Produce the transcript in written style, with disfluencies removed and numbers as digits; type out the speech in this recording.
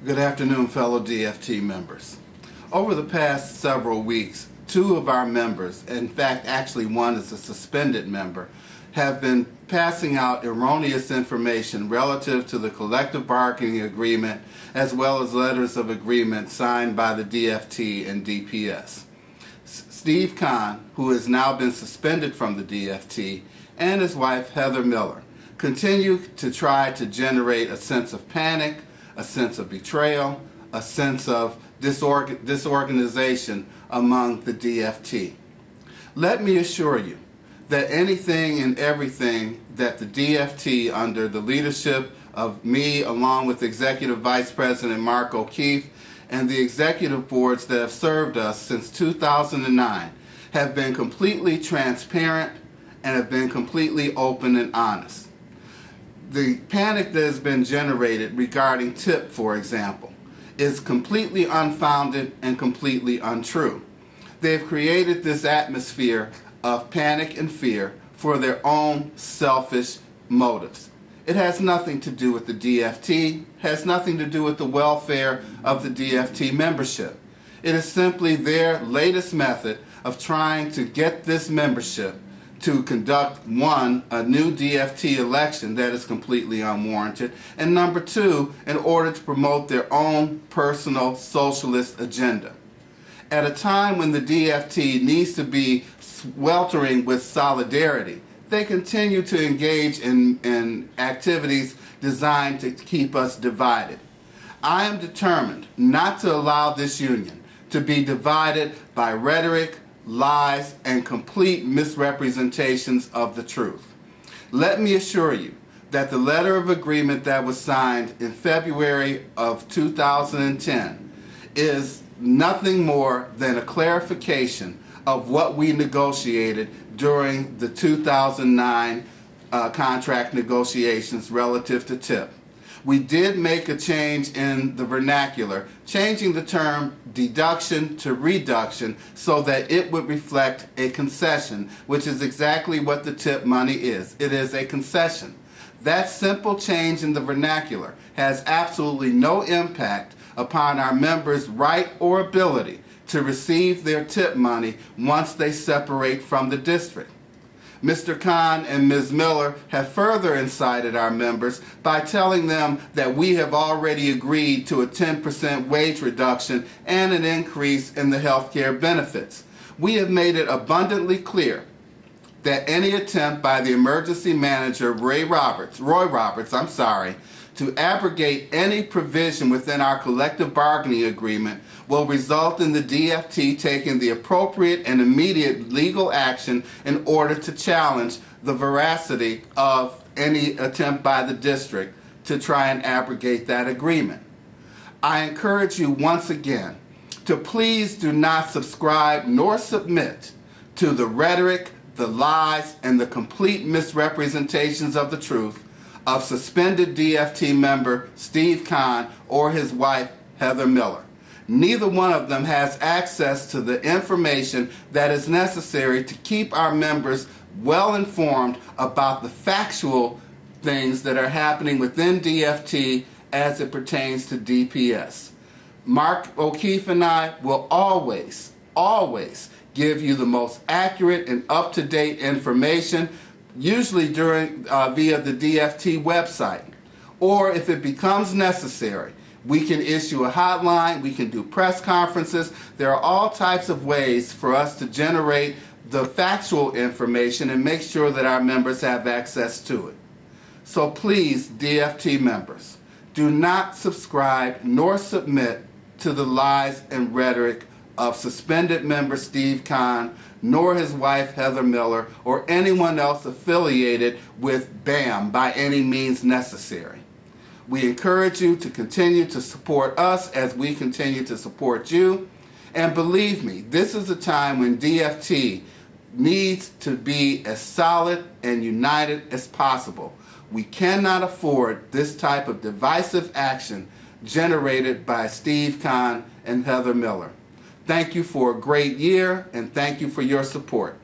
Good afternoon, fellow DFT members. Over the past several weeks, two of our members, in fact actually one is a suspended member, have been passing out erroneous information relative to the collective bargaining agreement as well as letters of agreement signed by the DFT and DPS. Steve Kahn, who has now been suspended from the DFT, and his wife Heather Miller continue to try to generate a sense of panic, a sense of betrayal, a sense of disorganization among the DFT. Let me assure you that anything and everything that the DFT, under the leadership of me along with Executive Vice President Mark O'Keefe and the executive boards that have served us since 2009, have been completely transparent and have been completely open and honest. The panic that has been generated regarding TIP, for example, is completely unfounded and completely untrue. They've created this atmosphere of panic and fear for their own selfish motives. It has nothing to do with the DFT, has nothing to do with the welfare of the DFT membership. It is simply their latest method of trying to get this membership to conduct, one, a new DFT election that is completely unwarranted, and number two, in order to promote their own personal socialist agenda. At a time when the DFT needs to be sweltering with solidarity, they continue to engage in activities designed to keep us divided. I am determined not to allow this union to be divided by rhetoric, lies, and complete misrepresentations of the truth. Let me assure you that the letter of agreement that was signed in February of 2010 is nothing more than a clarification of what we negotiated during the 2009 contract negotiations relative to TIP. We did make a change in the vernacular, changing the term deduction to reduction so that it would reflect a concession, which is exactly what the TIP money is. It is a concession. That simple change in the vernacular has absolutely no impact upon our members' right or ability to receive their TIP money once they separate from the district. Mr. Kahn and Ms. Miller have further incited our members by telling them that we have already agreed to a 10% wage reduction and an increase in the health care benefits. We have made it abundantly clear that any attempt by the emergency manager, Roy Roberts, to abrogate any provision within our collective bargaining agreement will result in the DFT taking the appropriate and immediate legal action in order to challenge the veracity of any attempt by the district to try and abrogate that agreement. I encourage you once again to please do not subscribe nor submit to the rhetoric, the lies, and the complete misrepresentations of the truth of suspended DFT member Steve Kahn or his wife Heather Miller. Neither one of them has access to the information that is necessary to keep our members well informed about the factual things that are happening within DFT as it pertains to DPS. Mark O'Keefe and I will always give you the most accurate and up-to-date information, usually via the DFT website. Or if it becomes necessary, we can issue a hotline, we can do press conferences. There are all types of ways for us to generate the factual information and make sure that our members have access to it. So please, DFT members, do not subscribe nor submit to the lies and rhetoric of suspended member Steve Kahn, nor his wife Heather Miller, or anyone else affiliated with BAM by any means necessary. We encourage you to continue to support us as we continue to support you. And believe me, this is a time when DFT needs to be as solid and united as possible. We cannot afford this type of divisive action generated by Steve Kahn and Heather Miller. Thank you for a great year, and thank you for your support.